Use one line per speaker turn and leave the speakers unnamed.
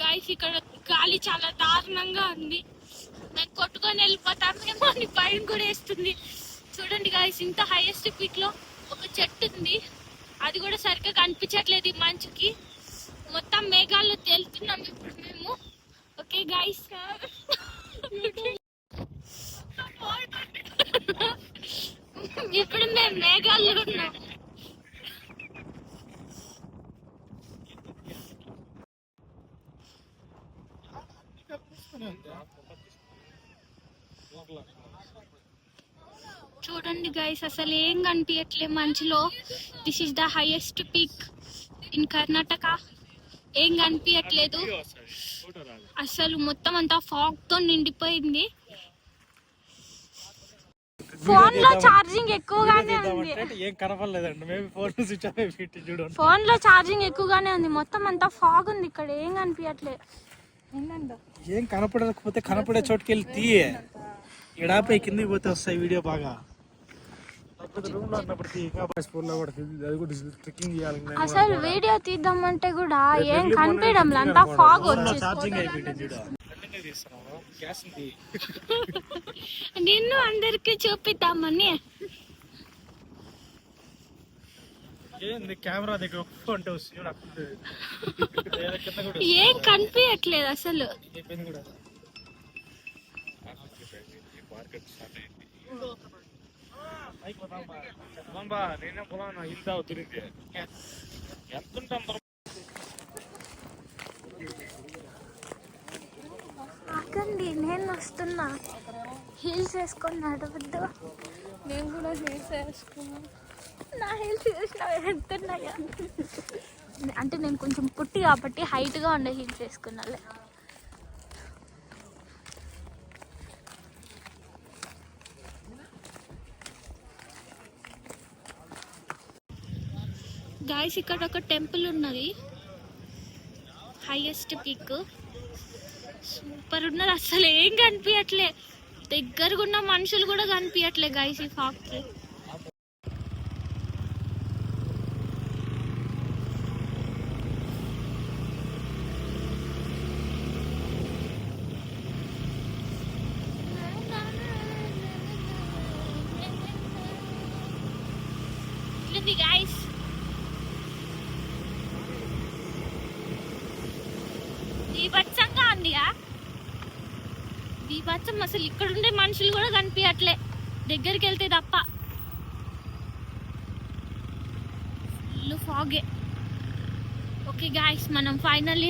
Guys ఇక్కడ గాలి చాలా దారుణంగా ఉంది. నేను కొట్టుకొని వెళ్ళిపోతానేమో అని భయం కూడా వేస్తుంది. చూడండి గాయస్, ఇంత హైయెస్ట్ పీక్ లో ఒక చెట్టు ఉంది, అది కూడా సరిగ్గా కనిపించట్లేదు ఈ మంచుకి. మొత్తం మేఘాల్లో తేలుతున్నాం ఇప్పుడు మేము. ఓకే గాయస్, ఇప్పుడు మేము మేఘాల్లో ఉన్నాం. చూడండి గైస్, అసలు ఏం కనిపించట్లే మంచులో. This is the highest peak in Karnataka. ఏం కనిపించట్లేదు అసలు, మొత్తం అంతా ఫాగ్ తో నిండిపోయింది. ఫోన్ లో ఛార్జింగ్ ఎక్కువగానే ఉంది,
ఏం కనపడలేదండి. మేము ఫోన్ స్విచ్ ఆఫ్ పెట్టి చూడండి.
ఫోన్ లో ఛార్జింగ్ ఎక్కువగానే ఉంది, మొత్తం అంతా ఫాగ్ ఉంది. ఇక్కడ ఏం కనిపించట్లేదు.
ఏం కనపడకపోతే కనపడే చోటుకి వెళ్ళి తీయే. ఎడాపై కిందకి పోతే వస్తాయి వీడియో బాగా.
అసలు వీడియో తీద్దామంటే కూడా ఏం కనిపించడం, అంతా ఫాగ్ వచ్చి. నిన్ను అందరికి చూపిద్దామని
కెమెరా దగ్గర
ఏం కనిపించట్లేదు అసలు. ఆగండి, నేను వస్తున్నా. హీల్స్ వేసుకొని నడవద్దు. నేను కూడా హీల్స్ వేసుకున్నా. నా హీల్స్ వేసిన వెళ్తున్నాయా అంటే నేను కొంచెం పుట్టి కాబట్టి హైట్గా ఉండే హీల్స్ వేసుకున్నాలే. గాయస్, ఇక్కడ ఒక టెంపుల్ ఉన్నది, హైయెస్ట్ పీక్. సూపర్ ఉన్నది, అసలు ఏం కనిపించట్లే. దగ్గరగా ఉన్న మనుషులు కూడా కనిపించట్లే గాయస్ ఈ ఫాగ్ కి. గాయస్, దీపచ్చంగా ఉందిగా. దీపచ్చం అసలు ఇక్కడ ఉండే మనుషులు కూడా కనిపించట్లే దగ్గరికి వెళ్తే తప్ప. ఫుల్ ఫాగే. ఓకే గాయస్, మనం ఫైనల్లీ